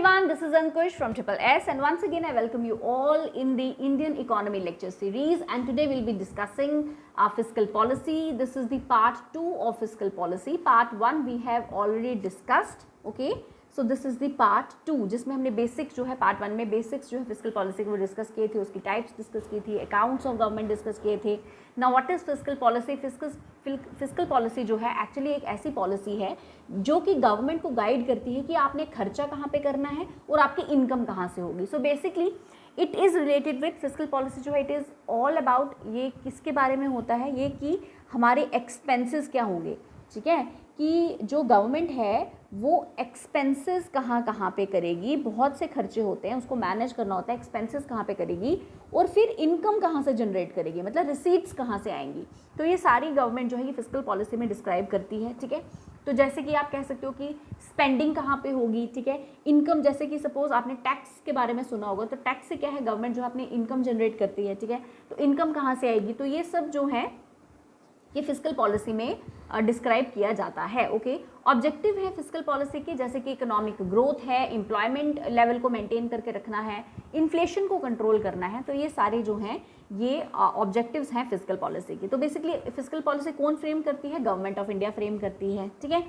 everyone, this is Ankush from Triple S, and once again I welcome you all in the Indian economy lecture series, and today we'll be discussing fiscal policy. This is the part 2 of fiscal policy. Part 1 we have already discussed, okay. So this is the part 2 जिसमें हमने basics जो है part 1 में basics जो है physical policy को discuss किए थे, उसकी टाइप्स डिस्कस की थी, अकाउंट्स ऑफ गवर्नमेंट डिस्कस किए थे. Now what is physical policy? Physical policy जो है एक्चुअली एक ऐसी पॉलिसी है जो कि गवर्नमेंट को गाइड करती है कि आपने खर्चा कहाँ पे करना है और आपकी इनकम कहाँ से होगी. So basically it is related with physical policy जो है इट इज़ ऑल अबाउट ये किसके बारे में होता है, ये कि हमारे एक्सपेंसेस क्या होंगे, ठीक है, कि जो गवर्नमेंट है वो एक्सपेंसेस कहाँ कहाँ पे करेगी. बहुत से खर्चे होते हैं, उसको मैनेज करना होता है, एक्सपेंसेस कहाँ पे करेगी और फिर इनकम कहाँ से जनरेट करेगी, मतलब रिसीट्स कहाँ से आएंगी. तो ये सारी गवर्नमेंट जो है ये फिजिकल पॉलिसी में डिस्क्राइब करती है, ठीक है. तो जैसे कि आप कह सकते हो कि स्पेंडिंग कहाँ पे होगी, ठीक है. इनकम, जैसे कि सपोज आपने टैक्स के बारे में सुना होगा, तो टैक्स से क्या है, गवर्नमेंट जो है अपनी इनकम जनरेट करती है, ठीक है. तो इनकम कहाँ से आएगी, तो ये सब जो है ये फिजिकल पॉलिसी में डिस्क्राइब किया जाता है, ओके. ऑब्जेक्टिव है फिजिकल पॉलिसी के, जैसे कि इकोनॉमिक ग्रोथ है, एम्प्लॉयमेंट लेवल को मेंटेन करके रखना है, इन्फ्लेशन को कंट्रोल करना है. तो ये सारे जो हैं ये ऑब्जेक्टिव्स हैं फिजिकल पॉलिसी की. तो बेसिकली फिजिकल पॉलिसी कौन फ्रेम करती है? गवर्नमेंट ऑफ इंडिया फ्रेम करती है, ठीक है.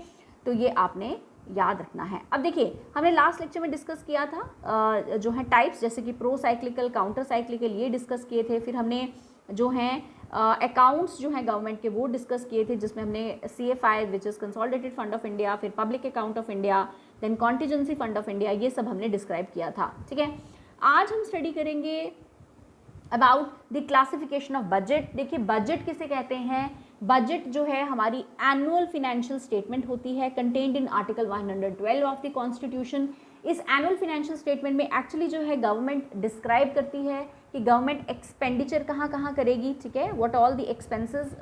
तो ये आपने याद रखना है. अब देखिए हमने लास्ट लेक्चर में डिस्कस किया था जो है टाइप्स, जैसे कि प्रो साइक्लिकल, काउंटर साइक्लिकल, ये डिस्कस किए थे. फिर हमने जो हैं अकाउंट्स जो हैं गवर्नमेंट के वो डिस्कस किए थे, जिसमें हमने CFI which is consolidated fund of India, फिर public account of India, then contingency fund of India, ये सब हमने डिस्क्राइब किया था, ठीक है. आज हम स्टडी करेंगे about the classification of budget. देखिए बजट किसे कहते हैं? बजट जो है हमारी एनुअल फिनेंशियल स्टेटमेंट होती है contained in article 112 of the constitution. इस एनुअल फिनेंशियल स्टेटमेंट में एक्चुअली जो है गवर्नमेंट डिस्क्राइब करती है कि गवर्नमेंट एक्सपेंडिचर कहाँ कहाँ करेगी, ठीक है. What all the expenses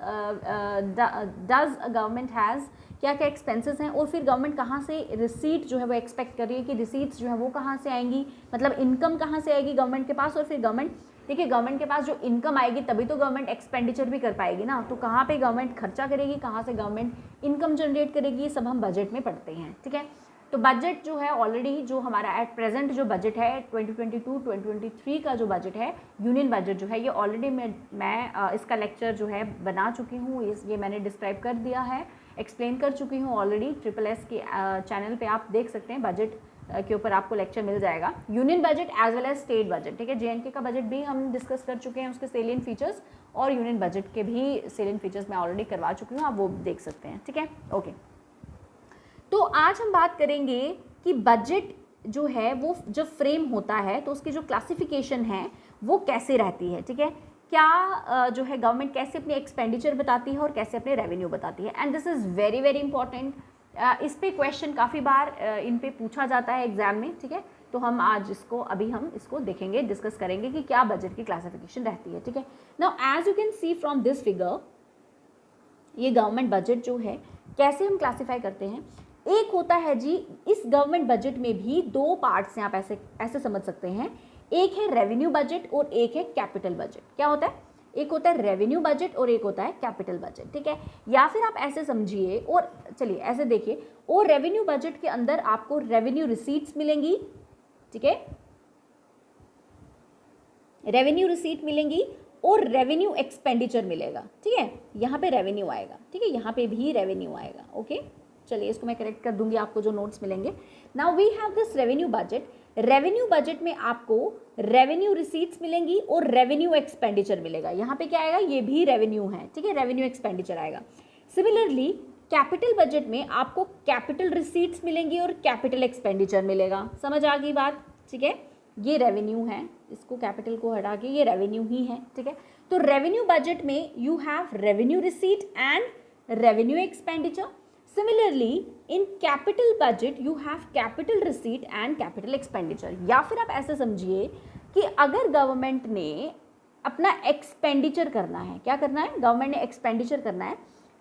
does government has, क्या क्या एक्सपेंसेस हैं, और फिर गवर्नमेंट कहाँ से रिसीट जो है वो एक्सपेक्ट कर रही है कि रिसीट्स जो है वो कहाँ से आएंगी, मतलब इनकम कहाँ से आएगी गवर्नमेंट के पास. और फिर गवर्नमेंट, देखिए गवर्नमेंट के पास जो इनकम आएगी तभी तो गवर्नमेंट एक्सपेंडिचर भी कर पाएगी ना. तो कहाँ पे गवर्नमेंट खर्चा करेगी, कहाँ से गवर्नमेंट इनकम जनरेट करेगी, ये सब हम बजट में पढ़ते हैं, ठीक है. तो बजट जो है ऑलरेडी जो हमारा एट प्रेजेंट जो बजट है 2022-2023 का जो बजट है, यूनियन बजट जो है, ये ऑलरेडी मैं इसका लेक्चर जो है बना चुकी हूँ. ये मैंने डिस्क्राइब कर दिया है, एक्सप्लेन कर चुकी हूँ ऑलरेडी. ट्रिपल एस के चैनल पे आप देख सकते हैं, बजट के ऊपर आपको लेक्चर मिल जाएगा. Union budget as well as state budget, ठीक है. JNK का बजट भी हम डिस्कस कर चुके हैं, उसके सेलियंट फीचर्स, और यूनियन बजट के भी सेलियंट फीचर्स मैं ऑलरेडी करवा चुकी हूँ, आप वो देख सकते हैं, ठीक है, ओके. तो आज हम बात करेंगे कि बजट जो है वो जब फ्रेम होता है तो उसकी जो क्लासिफिकेशन है वो कैसे रहती है, ठीक है. क्या जो है गवर्नमेंट कैसे अपनी एक्सपेंडिचर बताती है और कैसे अपने रेवेन्यू बताती है. And this is very very important. इस पे क्वेश्चन काफ़ी बार इन पे पूछा जाता है एग्जाम में, ठीक है. तो हम आज अभी हम इसको देखेंगे, डिस्कस करेंगे कि क्या बजट की क्लासिफिकेशन रहती है, ठीक है. Now as you can see from this figure, ये गवर्नमेंट बजट जो है कैसे हम क्लासीफाई करते हैं. एक होता है जी, इस गवर्नमेंट बजट में भी दो पार्ट्स हैं, आप ऐसे समझ सकते हैं. एक है रेवेन्यू बजट और एक है कैपिटल बजट. क्या होता है? एक होता है रेवेन्यू बजट और एक होता है कैपिटल बजट, ठीक है. या फिर आप ऐसे समझिए, और चलिए ऐसे देखिए, और रेवेन्यू बजट के अंदर आपको रेवेन्यू रिसीट्स मिलेंगी, ठीक है, रेवेन्यू रिसीट मिलेंगी और रेवेन्यू एक्सपेंडिचर मिलेगा, ठीक है. यहाँ पे रेवेन्यू आएगा, ठीक है, यहाँ पे भी रेवेन्यू आएगा, ओके. चलिए इसको मैं करेक्ट कर दूंगी, आपको जो नोट्स मिलेंगे. Now we have this revenue budget. Revenue budget में आपको रेवेन्यू रिसीट्स मिलेंगी और रेवेन्यू एक्सपेंडिचर मिलेगा. यहाँ पे क्या आएगा? ये भी रेवेन्यू है, ठीक है, रेवेन्यू एक्सपेंडिचर आएगा. सिमिलरली कैपिटल बजट में आपको कैपिटल रिसीट्स मिलेंगी और कैपिटल एक्सपेंडिचर मिलेगा. समझ आ गई बात, ठीक है. ये रेवेन्यू है, इसको कैपिटल को हटा के ये रेवेन्यू ही है, ठीक है. तो रेवेन्यू बजट में you have revenue receipt and revenue expenditure. Similarly, in capital budget you have capital receipt and capital expenditure. या फिर आप ऐसे समझिए कि अगर गवर्नमेंट ने अपना एक्सपेंडिचर करना है, क्या करना है, गवर्नमेंट ने एक्सपेंडिचर करना है,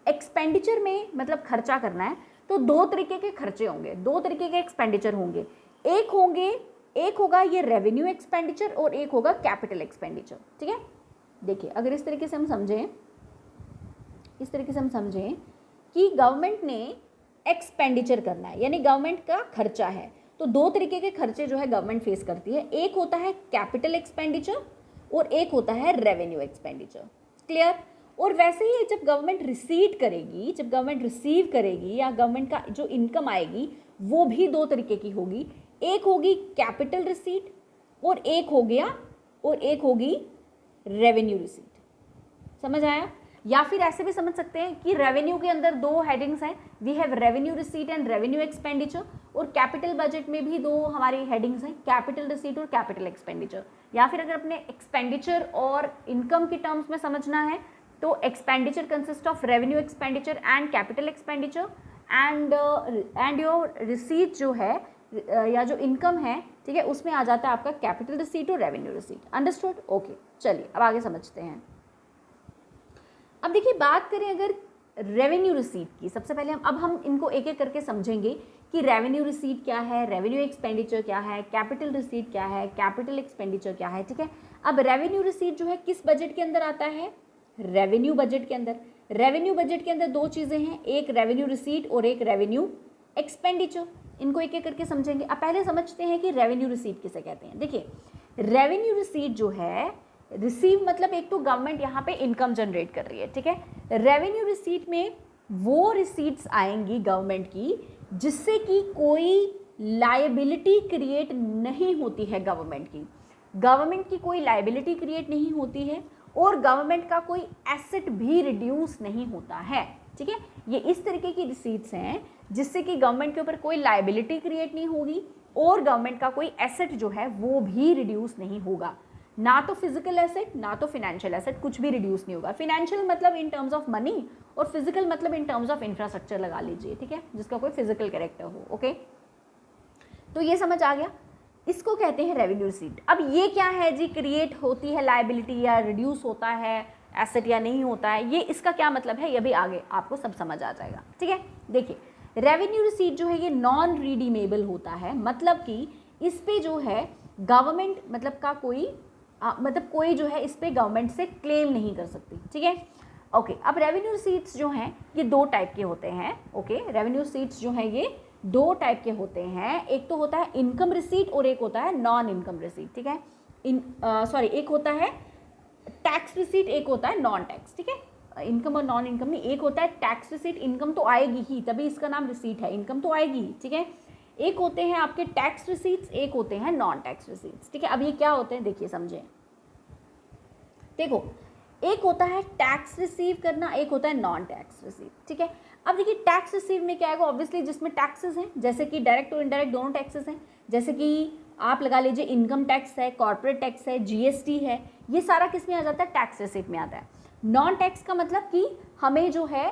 एक्सपेंडिचर में मतलब खर्चा करना है, तो दो तरीके के खर्चे होंगे, दो तरीके के एक्सपेंडिचर होंगे. एक होगा ये रेवेन्यू एक्सपेंडिचर और एक होगा कैपिटल एक्सपेंडिचर, ठीक है. देखिए अगर इस तरीके से हम समझें कि गवर्नमेंट ने एक्सपेंडिचर करना है, यानी गवर्नमेंट का खर्चा है, तो दो तरीके के खर्चे जो है गवर्नमेंट फेस करती है, एक होता है कैपिटल एक्सपेंडिचर और एक होता है रेवेन्यू एक्सपेंडिचर। क्लियर? और वैसे ही जब गवर्नमेंट रिसीट करेगी, जब गवर्नमेंट रिसीव करेगी या गवर्नमेंट का जो इनकम आएगी वो भी दो तरीके की होगी, एक होगी कैपिटल रिसीट और एक होगी रेवेन्यू रिसीट। समझ आया? या फिर ऐसे भी समझ सकते हैं कि रेवेन्यू के अंदर दो हेडिंग्स हैं, we have revenue receipt and revenue expenditure, और कैपिटल बजट में भी दो हमारी हेडिंग्स हैं, कैपिटल रिसीट और कैपिटल एक्सपेंडिचर। या फिर अगर अपने एक्सपेंडिचर और इनकम के टर्म्स में समझना है तो expenditure consist of revenue expenditure and capital expenditure, and your receipt जो है या जो इनकम है, ठीक है, उसमें आ जाता है आपका कैपिटल रिसीट और रेवेन्यू रिसीट। अंडरस्टूड? ओके, चलिए अब आगे समझते हैं। अब देखिए, बात करें अगर रेवेन्यू रिसीट की, सबसे पहले हम इनको एक एक करके समझेंगे कि रेवेन्यू रिसीट क्या है, रेवेन्यू एक्सपेंडिचर क्या है, कैपिटल रिसीट क्या है, कैपिटल एक्सपेंडिचर क्या है। ठीक है, अब रेवेन्यू रिसीट जो है किस बजट के अंदर आता है? रेवेन्यू बजट के अंदर। रेवेन्यू बजट के अंदर दो चीज़ें हैं, एक रेवेन्यू रिसीट और एक रेवेन्यू एक्सपेंडिचर। इनको एक एक करके समझेंगे। अब पहले समझते हैं कि रेवेन्यू रिसीट किसे कहते हैं। देखिए, रेवेन्यू रिसीट जो है, रिसीव मतलब एक तो गवर्नमेंट यहाँ पे इनकम जनरेट कर रही है, ठीक है। रेवेन्यू रिसीट में वो रिसीट्स आएंगी गवर्नमेंट की जिससे कि कोई लायबिलिटी क्रिएट नहीं होती है गवर्नमेंट की कोई लायबिलिटी क्रिएट नहीं होती है और गवर्नमेंट का कोई एसेट भी रिड्यूस नहीं होता है, ठीक है। ये इस तरीके की रिसीट्स हैं जिससे कि गवर्नमेंट के ऊपर कोई लायबिलिटी क्रिएट नहीं होगी और गवर्नमेंट का कोई एसेट जो है वो भी रिड्यूस नहीं होगा। ना तो फिजिकल एसेट ना तो फाइनेंशियल एसेट, कुछ भी रिड्यूस नहीं होगा। फाइनेंशियल मतलब इन टर्म्स ऑफ मनी और फिजिकल मतलब इन टर्म्स ऑफ इंफ्रास्ट्रक्चर लगा लीजिए, ठीक है, जिसका कोई फिजिकल कैरेक्टर हो। ओके, तो ये समझ आ गया, इसको कहते हैं रेवेन्यू रिसीट। अब ये क्या है जी, क्रिएट होती है लायबिलिटी या रिड्यूस होता है एसेट या नहीं होता है, ये इसका क्या मतलब है, ये भी आगे आपको सब समझ आ जाएगा, ठीक है। देखिए, रेवेन्यू रिसीट जो है ये नॉन रिडीमेबल होता है, मतलब कि इस पे जो है गवर्नमेंट मतलब का कोई जो है इस पे गवर्नमेंट से क्लेम नहीं कर सकती, ठीक है। ओके, अब रेवेन्यू रिसीट्स जो हैं ये दो टाइप के होते हैं। ओके, रेवेन्यू रिसीट्स जो हैं ये दो टाइप के होते हैं, एक तो होता है इनकम रिसीट और एक होता है नॉन इनकम रिसीट, ठीक है। एक होता है टैक्स रिसीट, एक होता है नॉन टैक्स, ठीक है। इनकम और नॉन इनकम में एक होता है टैक्स रिसीट, इनकम तो आएगी ही तभी इसका नाम रिसीट है, इनकम तो आएगी ही, ठीक है। एक होते हैं आपके टैक्स रिसीट्स, एक होते हैं नॉन टैक्स रिसीट्स, ठीक है। अब ये क्या होते हैं देखिए समझें। देखो, एक होता है टैक्स रिसीव करना, एक होता है नॉन टैक्स रिसीव, ठीक है। अब देखिए, टैक्स रिसीव में क्या आएगा, ऑब्वियसली जिसमें टैक्सेस हैं, जैसे कि डायरेक्ट और इनडायरेक्ट दोनों टैक्सेस हैं, जैसे कि आप लगा लीजिए इनकम टैक्स है, कॉर्पोरेट टैक्स है, जीएसटी है, ये सारा किस में आ जाता है, टैक्स रिसीव में आता है। नॉन टैक्स का मतलब कि हमें जो है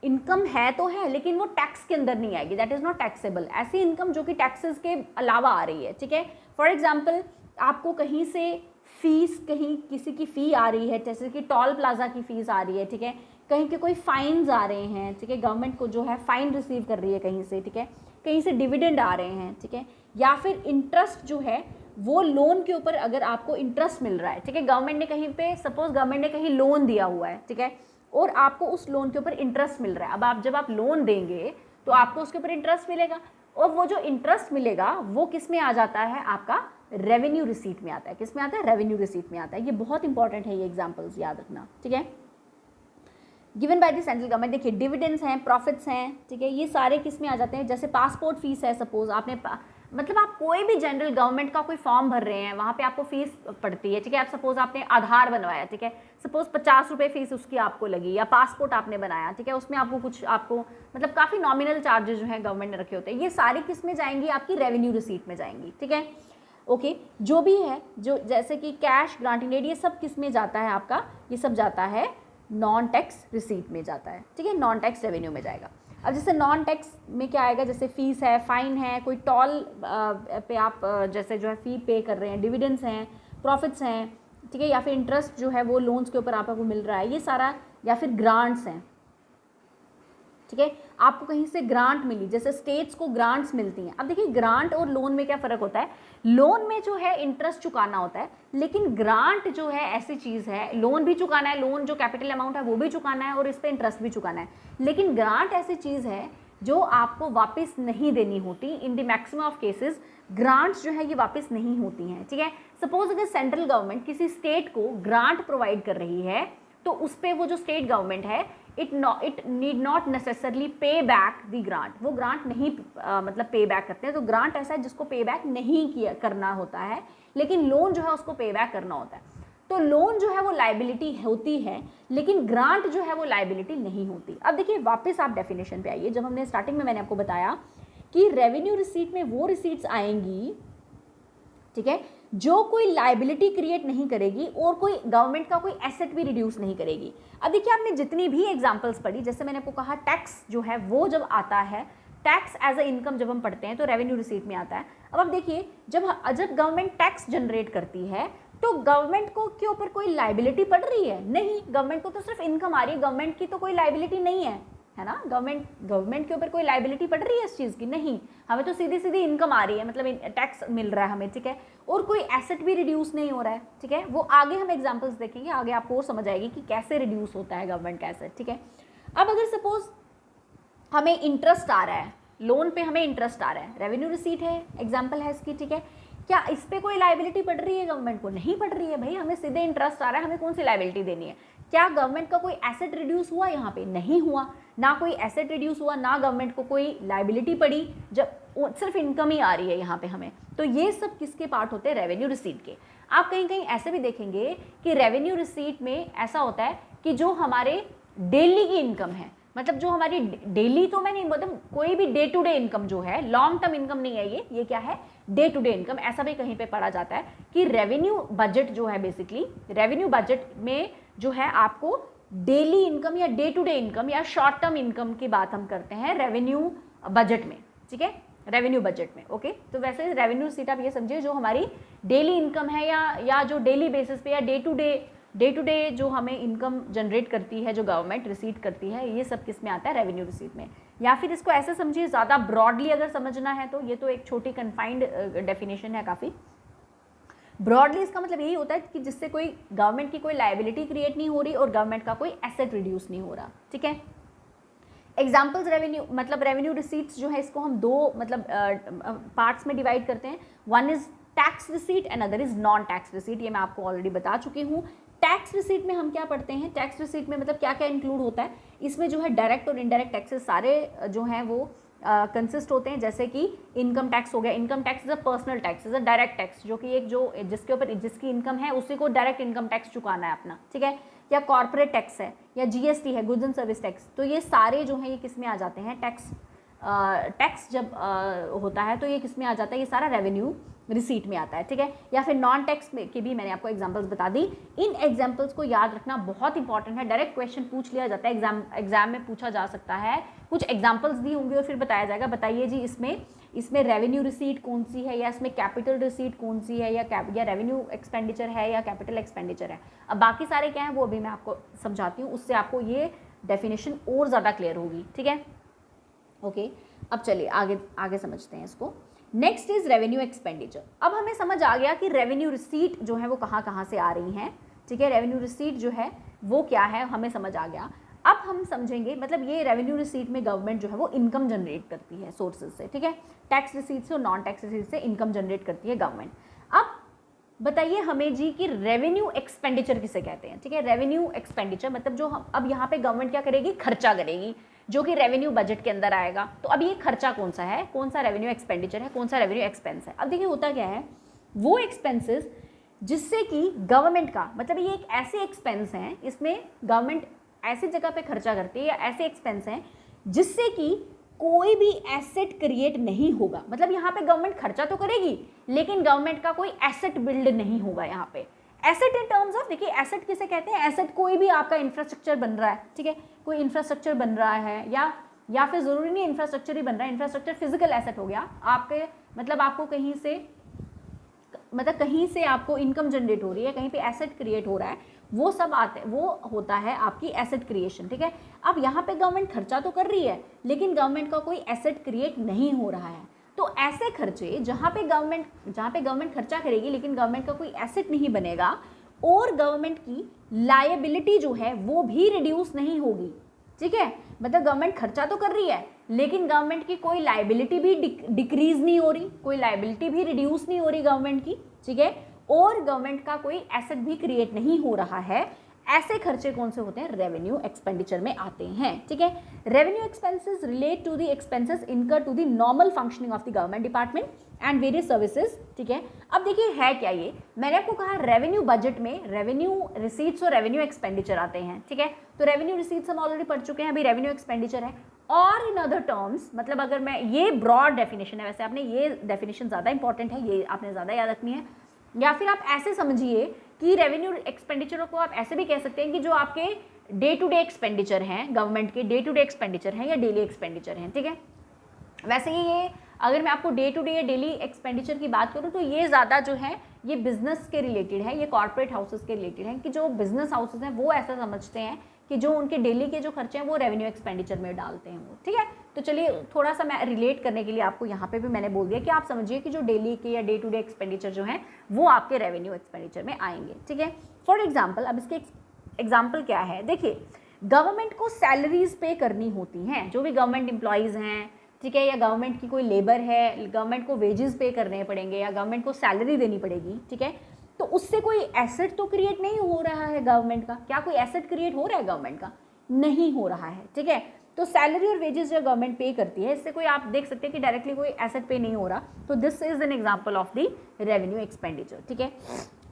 इनकम है तो है लेकिन वो टैक्स के अंदर नहीं आएगी, दैट इज नॉट टैक्सेबल। ऐसी इनकम जो कि टैक्सेस के अलावा आ रही है, ठीक है। फॉर एग्जाम्पल, आपको कहीं से फीस, कहीं किसी की फ़ी आ रही है, जैसे कि टोल प्लाजा की फ़ीस आ रही है, ठीक है, कहीं के कोई फाइन्स आ रहे हैं, ठीक है, गवर्नमेंट को जो है फाइन रिसीव कर रही है कहीं से, ठीक है, कहीं से डिविडेंड आ रहे हैं, ठीक है, या फिर इंटरेस्ट जो है वो लोन के ऊपर अगर आपको इंटरेस्ट मिल रहा है, ठीक है, गवर्नमेंट ने कहीं पे सपोज गवर्नमेंट ने कहीं लोन दिया हुआ है, ठीक है, और आपको उस लोन के ऊपर इंटरेस्ट मिल रहा है। अब जब आप लोन देंगे तो आपको उसके ऊपर इंटरेस्ट मिलेगा और वो जो इंटरेस्ट मिलेगा वो किस में आ जाता है, आपका रेवेन्यू रिसीट में आता है। किस में आता है, रेवेन्यू रिसीट में आता है। ये बहुत इंपॉर्टेंट है, ये एग्जांपल्स याद रखना, ठीक है। Given by the central government, देखिए डिविडेंड्स हैं, प्रॉफिट्स हैं, ठीक है, ये सारे किस में आ जाते हैं। जैसे पासपोर्ट फीस है, सपोज आपने मतलब आप कोई भी जनरल गवर्नमेंट का कोई फॉर्म भर रहे हैं, वहाँ पे आपको फीस पड़ती है, ठीक है। आप सपोज आपने आधार बनवाया, ठीक है, सपोज 50 रुपये फीस उसकी आपको लगी, या पासपोर्ट आपने बनाया, ठीक है, उसमें आपको मतलब काफ़ी नॉमिनल चार्जेस जो हैं गवर्नमेंट ने रखे होते हैं, ये सारी किस में जाएंगी, आपकी रेवेन्यू रिसीट में जाएंगी, ठीक है। ओके, जो भी है, जो जैसे कि कैश, ग्रांटिंग एड, ये सब किस में जाता है आपका, ये सब जाता है नॉन टैक्स रिसीट में जाता है, ठीक है, नॉन टैक्स रेवेन्यू में जाएगा। अब जैसे नॉन टैक्स में क्या आएगा, जैसे फीस है, फाइन है, कोई टोल पे आप जैसे जो है फ़ी पे कर रहे हैं, डिविडेंड्स हैं, प्रॉफिट्स हैं, ठीक है, या फिर इंटरेस्ट जो है वो लोन्स के ऊपर आपको मिल रहा है, ये सारा, या फिर ग्रांट्स हैं, ठीक है, आपको कहीं से ग्रांट मिली, जैसे स्टेट्स को ग्रांट्स मिलती हैं। अब देखिए, ग्रांट और लोन में क्या फ़र्क होता है, लोन में जो है इंटरेस्ट चुकाना होता है, लेकिन ग्रांट जो है ऐसी चीज़ है, लोन भी चुकाना है, लोन जो कैपिटल अमाउंट है वो भी चुकाना है और इस पर इंटरेस्ट भी चुकाना है, लेकिन ग्रांट ऐसी चीज़ है जो आपको वापस नहीं देनी होती। In the maximum of cases grants जो है ये वापस नहीं होती हैं, ठीक है। सपोज अगर सेंट्रल गवर्नमेंट किसी स्टेट को ग्रांट प्रोवाइड कर रही है तो उस पर वो जो स्टेट गवर्नमेंट है इट नीड नॉट नेसेसरली पे बैक द ग्रांट, वो ग्रांट नहीं मतलब पे बैक करते हैं। तो ग्रांट ऐसा है जिसको पे बैक नहीं किया करना होता है, लेकिन लोन जो है उसको पे बैक करना होता है। तो लोन जो है वो लाइबिलिटी होती है, लेकिन ग्रांट जो है वो लाइबिलिटी नहीं होती। अब देखिए वापस आप डेफिनेशन पे आइए। जब हमने स्टार्टिंग में मैंने आपको बताया कि रेवेन्यू रिसीट में वो रिसीट्स आएंगी, ठीक है, जो कोई लाइबिलिटी क्रिएट नहीं करेगी और कोई गवर्नमेंट का कोई एसेट भी रिड्यूस नहीं करेगी। अब देखिए आपने जितनी भी एग्जांपल्स पढ़ी, जैसे मैंने आपको कहा टैक्स जो है वो जब आता है, टैक्स एज अ इनकम जब हम पढ़ते हैं तो रेवेन्यू रिसीट में आता है। अब आप देखिए जब गवर्नमेंट टैक्स जनरेट करती है तो गवर्नमेंट को के ऊपर कोई लाइबिलिटी पड़ रही है? नहीं, गवर्नमेंट को तो सिर्फ इनकम आ रही है, गवर्नमेंट की तो कोई लाइबिलिटी नहीं है ना। गवर्नमेंट के ऊपर कोई लाइबिलिटी पड़ रही है इस चीज़ की? नहीं, हमें तो सीधी सीधी इनकम आ रही है, मतलब टैक्स मिल रहा है हमें, ठीक है, और कोई एसेट भी रिड्यूस नहीं हो रहा है, ठीक है। वो आगे हम एग्जाम्पल्स देखेंगे, आगे आपको और समझ आएगी कि कैसे रिड्यूस होता है गवर्नमेंट का एसेट, ठीक है। अब अगर सपोज हमें इंटरेस्ट आ रहा है, लोन पे हमें इंटरेस्ट आ रहा है, रेवेन्यू रिसीट है, एग्जाम्पल है इसकी, ठीक है। क्या इस पे कोई लाइबिलिटी पड़ रही है गवर्नमेंट को? नहीं पड़ रही है भाई, हमें सीधे इंटरेस्ट आ रहा है, हमें कौन सी लाइबिलिटी देनी है। क्या गवर्नमेंट का कोई एसेट रिड्यूस हुआ यहाँ पे? नहीं हुआ, ना कोई एसेट रिड्यूस हुआ, ना गवर्नमेंट को कोई लाइबिलिटी पड़ी, जब सिर्फ इनकम ही आ रही है यहाँ पे हमें। तो ये सब किसके पार्ट होते हैं? रेवेन्यू रिसीट के। आप कहीं कहीं ऐसे भी देखेंगे कि रेवेन्यू रिसीट में ऐसा होता है कि जो हमारे डेली की इनकम है, मतलब जो हमारी डेली, तो मैं नहीं मतलब कोई भी डे टू डे इनकम जो है, लॉन्ग टर्म इनकम नहीं है ये क्या है? Day to day income. ऐसा भी कहीं पे पढ़ा जाता है कि रेवेन्यू बजट जो है, बेसिकली रेवेन्यू बजट में जो है आपको डेली इनकम या डे टू डे इनकम या शॉर्ट टर्म इनकम की बात हम करते हैं रेवेन्यू बजट में, ठीक है, रेवेन्यू बजट में। ओके, तो वैसे रेवेन्यू सीट आप ये समझिए जो हमारी डेली इनकम है या जो डेली बेसिस पे या डे टू डे जो हमें इनकम जनरेट करती है, जो गवर्नमेंट रिसीट करती है, ये सब किस में आता है? रेवेन्यू रिसीट में। या फिर इसको ऐसे समझिए, ज़्यादा ब्रॉडली अगर समझना है तो ये तो एक छोटी कन्फाइंड डेफिनेशन है काफ़ी। ब्रॉडली इसका मतलब यही होता है कि जिससे कोई गवर्नमेंट की कोई लायबिलिटी क्रिएट नहीं हो रही और गवर्नमेंट का कोई एसेट रिड्यूस नहीं हो रहा, ठीक है। एग्जाम्पल्स रेवेन्यू मतलब रेवेन्यू रिसीट्स जो है इसको हम दो मतलब पार्ट्स में डिवाइड करते हैं। One is tax receipt and other is non tax receipt. ये मैं आपको ऑलरेडी बता चुकी हूँ। टैक्स रिसीट में हम क्या पढ़ते हैं? टैक्स रिसीट में मतलब क्या क्या इंक्लूड होता है? इसमें जो है डायरेक्ट और इनडायरेक्ट टैक्सेस सारे जो हैं वो कंसिस्ट होते हैं। जैसे कि इनकम टैक्स हो गया, income tax is a personal tax, is a direct tax, जो कि एक जो जिसके ऊपर जिसकी इनकम है उसी को डायरेक्ट इनकम टैक्स चुकाना है अपना, ठीक है। या कॉर्पोरेट टैक्स है या जीएसटी है, गुड्स एंड सर्विस टैक्स। तो ये सारे जो हैं ये किस में आ जाते हैं? टैक्स जब होता है तो ये किस में आ जाता है? ये सारा रेवेन्यू रिसीट में आता है, ठीक है। या फिर नॉन टैक्स की भी मैंने आपको एग्जांपल्स बता दी। इन एग्जांपल्स को याद रखना बहुत इंपॉर्टेंट है। डायरेक्ट क्वेश्चन पूछ लिया जाता है, एग्जाम में पूछा जा सकता है। कुछ एग्जांपल्स दी होंगी और फिर बताया जाएगा, बताइए जी इसमें रेवेन्यू रिसीट कौन सी है, या इसमें कैपिटल रिसीट कौन सी है, या रेवेन्यू एक्सपेंडिचर है या कैपिटल एक्सपेंडिचर है। अब बाकी सारे क्या है वो अभी मैं आपको समझाती हूँ, उससे आपको ये डेफिनेशन और ज़्यादा क्लियर होगी, ठीक है। ओके, अब चलिए आगे समझते हैं इसको। Next is revenue expenditure. अब हमें समझ आ गया कि रेवेन्यू रिसीट जो है वो कहाँ से आ रही हैं, ठीक है। रेवेन्यू रिसीट जो है वो क्या है हमें समझ आ गया। अब हम समझेंगे मतलब ये रेवेन्यू रिसीट में गवर्नमेंट जो है वो इनकम जनरेट करती है सोर्सेज से, ठीक है। टैक्स रिसीट से और नॉन टैक्स रिसीट से इनकम जनरेट करती है गवर्नमेंट। अब बताइए हमें जी कि रेवेन्यू एक्सपेंडिचर किसे कहते हैं, ठीक है। रेवेन्यू एक्सपेंडिचर मतलब जो हम अब यहाँ पे गवर्नमेंट क्या करेगी? खर्चा करेगी, जो कि रेवेन्यू बजट के अंदर आएगा। तो अब ये खर्चा कौन सा है, कौन सा रेवेन्यू एक्सपेंडिचर है, कौन सा रेवेन्यू एक्सपेंस है? अब देखिए होता क्या है, वो एक्सपेंसेस जिससे कि गवर्नमेंट का मतलब ये एक ऐसे एक्सपेंस हैं, इसमें गवर्नमेंट ऐसी जगह पे खर्चा करती है या ऐसे एक्सपेंस हैं जिससे कि कोई भी एसेट क्रिएट नहीं होगा। मतलब यहाँ पे गवर्नमेंट खर्चा तो करेगी लेकिन गवर्नमेंट का कोई एसेट बिल्ड नहीं होगा यहाँ पे। एसेट इन टर्म्स ऑफ, देखिए एसेट किसे कहते हैं? एसेट कोई भी आपका इंफ्रास्ट्रक्चर बन रहा है, ठीक है, कोई इंफ्रास्ट्रक्चर बन रहा है या फिर ज़रूरी नहीं इंफ्रास्ट्रक्चर ही बन रहा है, इंफ्रास्ट्रक्चर फिजिकल एसेट हो गया आपके, मतलब आपको कहीं से आपको इनकम जनरेट हो रही है, कहीं पे एसेट क्रिएट हो रहा है, वो सब वो होता है आपकी एसेट क्रिएशन, ठीक है। अब यहाँ पे गवर्नमेंट खर्चा तो कर रही है लेकिन गवर्नमेंट का कोई एसेट क्रिएट नहीं हो रहा है। तो ऐसे खर्चे जहाँ पे गवर्नमेंट खर्चा करेगी लेकिन गवर्नमेंट का कोई एसेट नहीं बनेगा और गवर्नमेंट की लायबिलिटी जो है वो भी रिड्यूस नहीं होगी, ठीक है। मतलब गवर्नमेंट खर्चा तो कर रही है लेकिन गवर्नमेंट की कोई लाइबिलिटी भी डिक्रीज नहीं हो रही, कोई लाइबिलिटी भी रिड्यूस नहीं हो रही गवर्नमेंट की, ठीक है, और गवर्नमेंट का कोई एसेट भी क्रिएट नहीं हो रहा है, ऐसे खर्चे कौन से होते हैं, रेवेन्यू एक्सपेंडिचर में आते हैं, ठीक है। Revenue expenses relate to the expenses incur to the normal functioning of the government department and various services, ठीक है। अब देखिए है क्या ये, मैंने आपको कहा रेवेन्यू बजट में रेवेन्यू रिसीट्स और रेवेन्यू एक्सपेंडिचर आते हैं, ठीक है। तो रेवेन्यू रिसीट्स हम ऑलरेडी पढ़ चुके हैं, अभी रेवेन्यू एक्सपेंडिचर है। और इन अदर टर्म्स, मतलब अगर मैं, ये ब्रॉड डेफिनेशन है, वैसे आपने ये डेफिनेशन ज़्यादा इंपॉर्टेंट है, ये आपने ज़्यादा याद रखनी है, या फिर आप ऐसे समझिए कि रेवेन्यू एक्सपेंडिचर को आप ऐसे भी कह सकते हैं कि जो आपके डे टू डे एक्सपेंडिचर हैं, गवर्नमेंट के डे टू डे एक्सपेंडिचर हैं या डेली एक्सपेंडिचर हैं, ठीक है। वैसे ही ये अगर मैं आपको डे टू डे या डेली एक्सपेंडिचर की बात करूँ तो ये ज़्यादा जो है ये बिजनेस के रिलेटेड है, ये कॉर्पोरेट हाउसेस के रिलेटेड है, कि जो बिजनेस हाउसेस हैं वो ऐसा समझते हैं कि जो उनके डेली के जो खर्चे हैं वो रेवेन्यू एक्सपेंडिचर में डालते हैं वो, ठीक है। तो चलिए थोड़ा सा मैं रिलेट करने के लिए आपको यहाँ पे भी मैंने बोल दिया कि आप समझिए कि जो डेली के या डे टू डे एक्सपेंडिचर जो है वो आपके रेवेन्यू एक्सपेंडिचर में आएंगे, ठीक है। फॉर एग्जाम्पल, अब इसके एग्जाम्पल क्या है, देखिए गवर्नमेंट को सैलरीज पे करनी होती हैं, जो भी गवर्नमेंट एम्प्लॉयज़ हैं, ठीक है, या गवर्नमेंट की कोई लेबर है, गवर्नमेंट को वेजेस पे करने पड़ेंगे या गवर्नमेंट को सैलरी देनी पड़ेगी, ठीक है। तो उससे कोई एसेट तो क्रिएट नहीं हो रहा है गवर्नमेंट का, क्या कोई एसेट क्रिएट हो रहा है गवर्नमेंट का, नहीं हो रहा है, ठीक है। तो सैलरी और वेजेस जो गवर्नमेंट पे करती है, इससे कोई आप देख सकते हैं कि डायरेक्टली कोई एसेट पे नहीं हो रहा, तो this is an example of the revenue expenditure, ठीक है।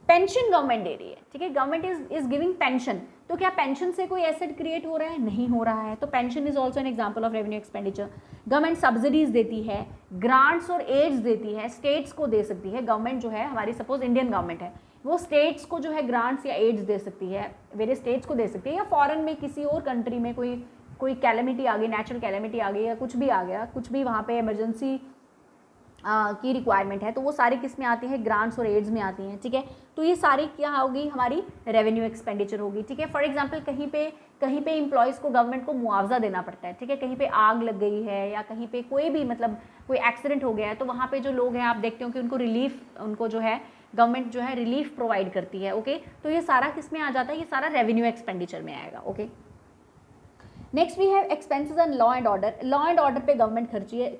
पेंशन गवर्नमेंट दे रही है, ठीक है, गवर्नमेंट इज गिविंग पेंशन, तो क्या पेंशन से कोई एसेट क्रिएट हो रहा है, नहीं हो रहा है, तो pension is also an example of revenue expenditure. Government subsidies देती है, ग्रांट्स और एड्स देती है, स्टेट्स को दे सकती है गवर्नमेंट, जो है हमारी सपोज इंडियन गवर्नमेंट है, वो स्टेट्स को जो है ग्रांट्स या एड्स दे सकती है, वेरियस स्टेट्स को दे सकती है, या फॉरेन में किसी और कंट्री में कोई कैलेमिटी आ गई, नेचुरल कैलेमिटी आ गई या कुछ भी आ गया, कुछ भी वहाँ पे इमरजेंसी की रिक्वायरमेंट है, तो वो सारी किस में आती है, ग्रांट्स और एड्स में आती हैं, ठीक है। तो ये सारी क्या होगी, हमारी रेवेन्यू एक्सपेंडिचर होगी, ठीक है। फॉर एग्जांपल कहीं पे एम्प्लॉयज़ को गवर्नमेंट को मुआवजा देना पड़ता है, ठीक है, कहीं पे आग लग गई है या कहीं पे कोई भी मतलब कोई एक्सीडेंट हो गया है, तो वहाँ पे जो लोग हैं आप देखते हो कि उनको रिलीफ, उनको जो है गवर्नमेंट जो है रिलीफ प्रोवाइड करती है, ओके। तो ये सारा किस में आ जाता है, ये सारा रेवेन्यू एक्सपेंडिचर में आएगा, okay. Next we have expenses and law and order. Law and order पे गवर्नमेंट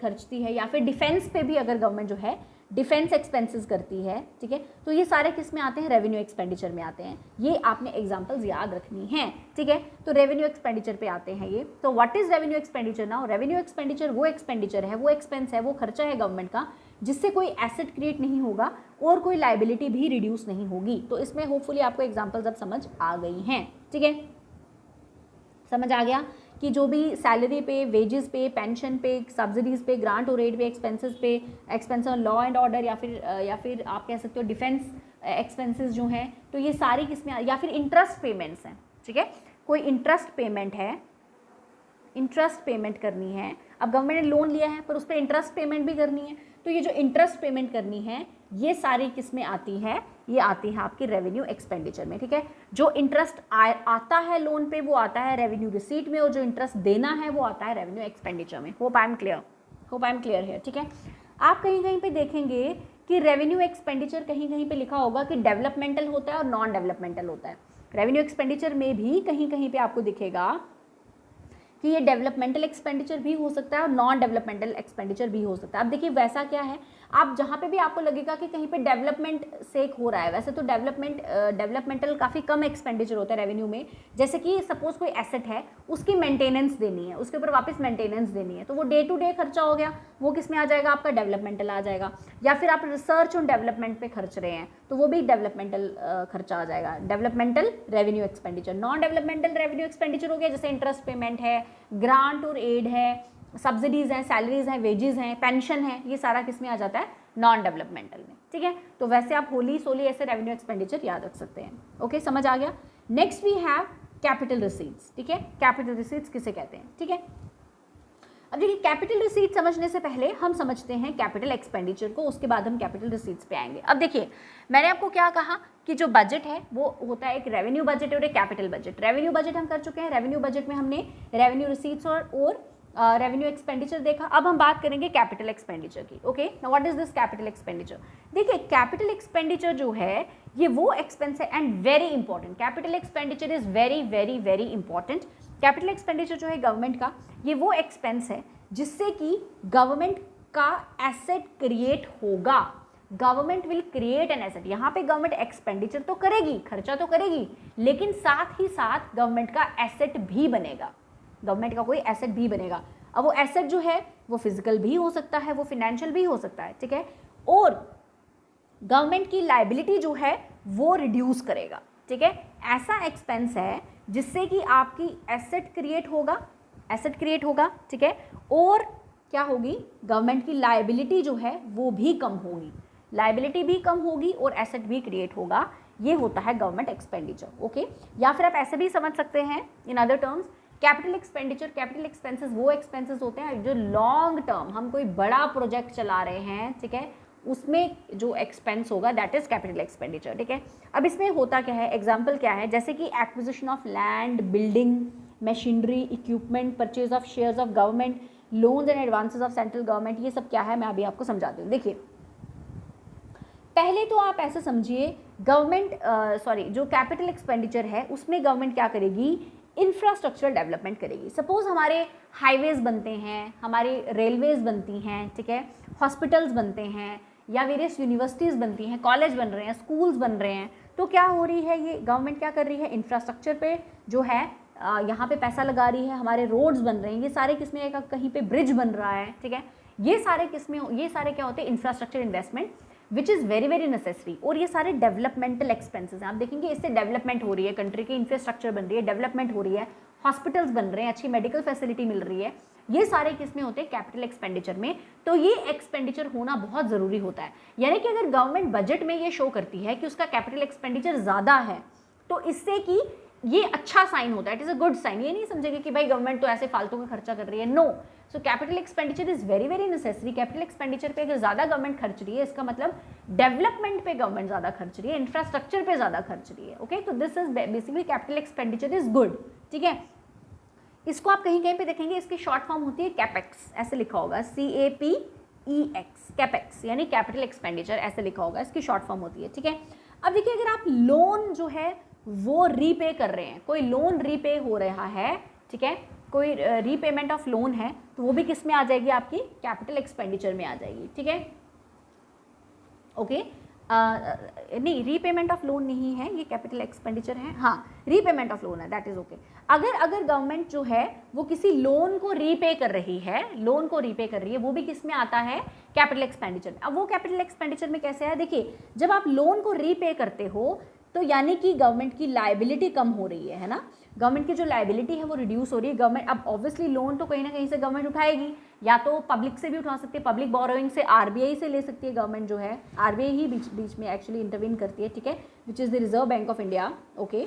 खर्चती है, या फिर डिफेंस पे भी अगर गवर्नमेंट जो है डिफेंस एक्सपेंसेस करती है, ठीक है, तो ये सारे किस में आते हैं, रेवेन्यू एक्सपेंडिचर में आते हैं। ये आपने एग्जांपल्स याद रखनी हैं, ठीक है। तो रेवेन्यू एक्सपेंडिचर पे आते हैं ये। तो what is revenue expenditure now, revenue expenditure वो एक्सपेंडिचर है, वो एक्सपेंस है, वो खर्चा है गवर्नमेंट का, जिससे कोई एसेट क्रिएट नहीं होगा और कोई लाइबिलिटी भी रिड्यूस नहीं होगी। तो इसमें होपफुली आपको एग्जाम्पल्स अब समझ आ गई हैं, ठीक है, समझ आ गया कि जो भी सैलरी पे, वेजेस पे, पेंशन पे, सब्सिडीज़ पे, ग्रांट और एड पे, एक्सपेंसेस पे, expense on law and order, या फिर आप कह सकते हो डिफेंस एक्सपेंसेस जो हैं, तो ये सारी किसमें, या फिर इंटरेस्ट पेमेंट्स हैं, ठीक है, कोई इंटरेस्ट पेमेंट है, इंटरेस्ट पेमेंट करनी है, अब गवर्नमेंट ने लोन लिया है पर उस पर इंटरेस्ट पेमेंट भी करनी है, तो ये जो इंटरेस्ट पेमेंट करनी है ये सारी किस में आती है, ये आती है आपकी रेवेन्यू एक्सपेंडिचर में, ठीक है। जो इंटरेस्ट आता है लोन पे वो आता है रेवेन्यू रिसीट में, और जो इंटरेस्ट देना है वो आता है रेवेन्यू एक्सपेंडिचर में। होप आई एम क्लियर है, ठीक है। आप कहीं कहीं पे देखेंगे कि रेवेन्यू एक्सपेंडिचर कहीं कहीं पे लिखा होगा कि डेवलपमेंटल होता है और नॉन डेवलपमेंटल होता है। रेवेन्यू एक्सपेंडिचर में भी कहीं कहीं पे आपको दिखेगा कि ये डेवलपमेंटल एक्सपेंडिचर भी हो सकता है और नॉन डेवलपमेंटल एक्सपेंडिचर भी हो सकता है। अब देखिए वैसा क्या है, आप जहाँ पे भी आपको लगेगा कि कहीं पे डेवलपमेंट सेक हो रहा है, वैसे तो डेवलपमेंटल काफ़ी कम एक्सपेंडिचर होता है रेवेन्यू में। जैसे कि सपोज कोई एसेट है, उसकी मेंटेनेंस देनी है, उसके ऊपर वापस मेंटेनेंस देनी है, तो वो डे टू डे खर्चा हो गया, वो किस में आ जाएगा, आपका डेवलपमेंटल आ जाएगा। या फिर आप रिसर्च ऑन डेवलपमेंट पे खर्च रहे हैं, तो वो भी डेवलपमेंटल खर्चा आ जाएगा, developmental revenue expenditure. Non developmental revenue expenditure हो गया, जैसे इंटरेस्ट पेमेंट है, ग्रांट और एड है, सब्सिडीज हैं, सैलरीज हैं, वेजेस हैं, पेंशन है, ये सारा किस में आ जाता है, नॉन डेवलपमेंटल में, ठीक है। तो वैसे आप होली सोली ऐसे रेवेन्यू एक्सपेंडिचर याद रख सकते हैं, ओके, समझ आ गया। Next we have capital receipts, ठीक है, कैपिटल रिसीट्स किसे कहते हैं, ठीक है। अब देखिए कैपिटल रिसीट समझने से पहले हम समझते हैं कैपिटल एक्सपेंडिचर को, उसके बाद हम कैपिटल रिसीट्स पे आएंगे। अब देखिए मैंने आपको क्या कहा कि जो बजट है वो होता है एक रेवेन्यू बजट और एक कैपिटल बजट। रेवेन्यू बजट हम कर चुके हैं, रेवेन्यू बजट में हमने रेवेन्यू रिसीट्स और रेवेन्यू एक्सपेंडिचर देखा। अब हम बात करेंगे कैपिटल एक्सपेंडिचर की, okay. Now what is this capital expenditure. देखिए कैपिटल एक्सपेंडिचर जो है ये वो एक्सपेंस है and very important, capital expenditure is very very very important. Capital expenditure जो है गवर्नमेंट का, ये वो एक्सपेंस है जिससे कि गवर्नमेंट का एसेट क्रिएट होगा। Government will create an asset. यहाँ पे गवर्नमेंट एक्सपेंडिचर तो करेगी, खर्चा तो करेगी, लेकिन साथ ही साथ गवर्नमेंट का एसेट भी बनेगा, गवर्नमेंट का कोई एसेट भी बनेगा। अब वो एसेट जो है वो फिजिकल भी हो सकता है, वो फाइनेंशियल भी हो सकता है, ठीक है। और गवर्नमेंट की लायबिलिटी जो है वो रिड्यूस करेगा, ठीक है। ऐसा एक्सपेंस है जिससे कि आपकी एसेट क्रिएट होगा, ठीक है। और क्या होगी, गवर्नमेंट की लायबिलिटी जो है वो भी कम होगी, लायबिलिटी भी कम होगी और एसेट भी क्रिएट होगा। ये होता है गवर्नमेंट एक्सपेंडिचर, ओके। या फिर आप ऐसे भी समझ सकते हैं in other terms, capital expenditure, capital expenses वो एक्सपेंसेस होते हैं जो लॉन्ग टर्म, हम कोई बड़ा प्रोजेक्ट चला रहे हैं, ठीक है, उसमें जो एक्सपेंस होगा दैट इज कैपिटल एक्सपेंडिचर, ठीक है। अब इसमें होता क्या है, एग्जांपल क्या है, जैसे कि acquisition of land, building, machinery, equipment, purchase of shares of government, loans and advances of central government. ये सब क्या है मैं अभी आपको समझाती हूँ। देखिए, पहले तो आप ऐसे समझिए, गवर्नमेंट जो कैपिटल एक्सपेंडिचर है उसमें गवर्नमेंट क्या करेगी, इंफ्रास्ट्रक्चरल डेवलपमेंट करेगी। सपोज हमारे हाईवेज बनते हैं, हमारी रेलवेज बनती हैं, ठीक है, हॉस्पिटल्स बनते हैं, या वेरियस यूनिवर्सिटीज़ बनती हैं, कॉलेज बन रहे हैं, स्कूल्स बन रहे हैं, तो क्या हो रही है, ये गवर्नमेंट क्या कर रही है, इंफ्रास्ट्रक्चर पे जो है यहाँ पे पैसा लगा रही है, हमारे रोड्स बन रहे हैं, ये सारे किसमें, कहीं पे ब्रिज बन रहा है, ठीक है, ये सारे किसमें, ये सारे क्या होते हैं, infrastructure investment which is very very necessary. और ये सारे डेवलपमेंटल एक्सपेंसेस हैं, आप देखेंगे इससे डेवलपमेंट हो रही है, कंट्री की इंफ्रास्ट्रक्चर बन रही है, डेवलपमेंट हो रही है, हॉस्पिटल्स बन रहे हैं, अच्छी मेडिकल फैसिलिटी मिल रही है, ये सारे किसमें होते हैं, कैपिटल एक्सपेंडिचर में। तो ये एक्सपेंडिचर होना बहुत ज़रूरी होता है। यानी कि अगर गवर्नमेंट बजट में ये शो करती है कि उसका कैपिटल एक्सपेंडिचर ज़्यादा है, तो इससे कि ये अच्छा साइन होता है, it is a good sign. ये नहीं समझेगा कि भाई गवर्नमेंट तो ऐसे फालतू का खर्चा कर रही है, no. So capital expenditure is very very necessary. Capital expenditure पे अगर ज़्यादा गवर्नमेंट खर्च रही है, इसका मतलब डेवलपमेंट पे गवर्नमेंट ज़्यादा खर्च रही है, इंफ्रास्ट्रक्चर पे ज़्यादा खर्च रही है, ओके। तो this is basically capital expenditure is good, ठीक है। इसको आप कहीं कहीं पे देखेंगे, इसकी शॉर्ट फॉर्म होती है कैपेक्स, ऐसे लिखा होगा, CAPEX, कैपेक्स, यानी कैपिटल एक्सपेंडिचर, ऐसे लिखा होगा, इसकी शॉर्ट फॉर्म होती है, ठीक है। अब देखिए, अगर आप लोन जो है वो रीपे कर रहे हैं, कोई लोन रीपे हो रहा है, ठीक है, कोई रीपेमेंट ऑफ लोन है, तो वो भी किस में आ जाएगी, आपकी कैपिटल एक्सपेंडिचर में आ जाएगी, ठीक है, ओके। नहीं, रीपेमेंट ऑफ लोन नहीं है, ये कैपिटल एक्सपेंडिचर है, हाँ, रीपेमेंट ऑफ लोन है, दैट इज ओके। अगर गवर्नमेंट जो है वो किसी लोन को रीपे कर रही है, वो भी किस में आता है, कैपिटल एक्सपेंडिचर में। अब वो कैपिटल एक्सपेंडिचर में कैसे है, देखिए, जब आप लोन को रीपे करते हो तो यानी कि गवर्नमेंट की लायबिलिटी कम हो रही है ना, गवर्नमेंट की जो लायबिलिटी है वो रिड्यूस हो रही है। गवर्नमेंट अब ऑब्वियसली लोन तो कहीं ना कहीं से गवर्नमेंट उठाएगी, या तो पब्लिक से भी उठा सकती है, पब्लिक बोरोइंग से, RBI से ले सकती है गवर्नमेंट, जो है RBI ही बीच में एक्चुअली इंटरवीन करती है, ठीक है, which is the reserve bank of India, okay.